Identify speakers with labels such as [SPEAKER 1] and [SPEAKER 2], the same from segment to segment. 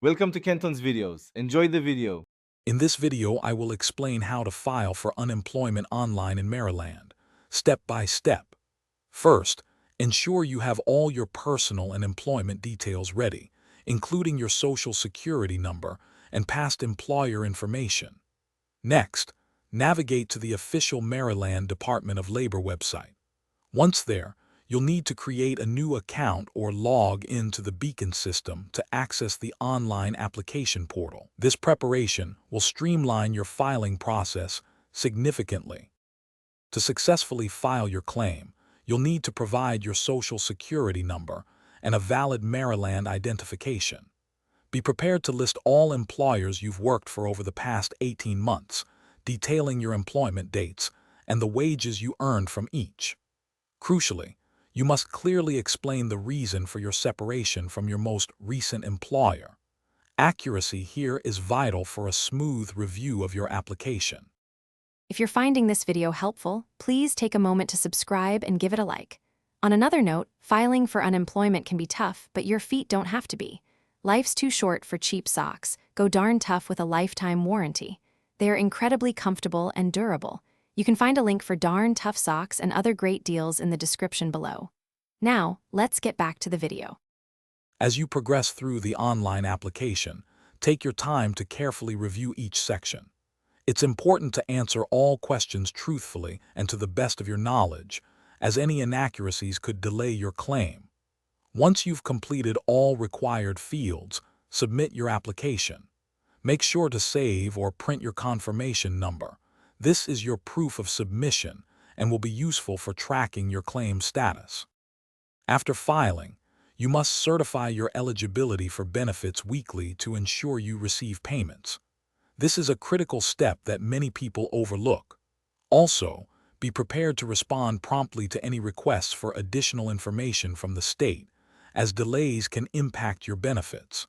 [SPEAKER 1] Welcome to Kenton's videos. Enjoy the video.
[SPEAKER 2] In this video, I will explain how to file for unemployment online in Maryland, step by step. First, ensure you have all your personal and employment details ready, including your social security number and past employer information. Next, navigate to the official Maryland Department of Labor website. Once there, you'll need to create a new account or log into the Beacon system to access the online application portal. This preparation will streamline your filing process significantly. To successfully file your claim, you'll need to provide your social security number and a valid Maryland identification. Be prepared to list all employers you've worked for over the past 18 months, detailing your employment dates and the wages you earned from each. Crucially, you must clearly explain the reason for your separation from your most recent employer. Accuracy here is vital for a smooth review of your application.
[SPEAKER 3] If you're finding this video helpful, please take a moment to subscribe and give it a like. On another note, filing for unemployment can be tough, but your feet don't have to be. Life's too short for cheap socks. Go darn tough with a lifetime warranty. They are incredibly comfortable and durable. You can find a link for Darn Tough socks and other great deals in the description below. Now, let's get back to the video.
[SPEAKER 2] As you progress through the online application, take your time to carefully review each section. It's important to answer all questions truthfully and to the best of your knowledge, as any inaccuracies could delay your claim. Once you've completed all required fields, submit your application. Make sure to save or print your confirmation number. This is your proof of submission and will be useful for tracking your claim status. After filing, you must certify your eligibility for benefits weekly to ensure you receive payments. This is a critical step that many people overlook. Also, be prepared to respond promptly to any requests for additional information from the state, as delays can impact your benefits.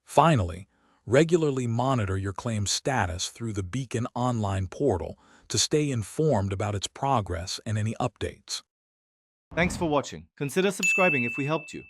[SPEAKER 2] Finally, regularly monitor your claim status through the Beacon online portal to stay informed about its progress and any updates.
[SPEAKER 1] Thanks for watching. Consider subscribing if we helped you.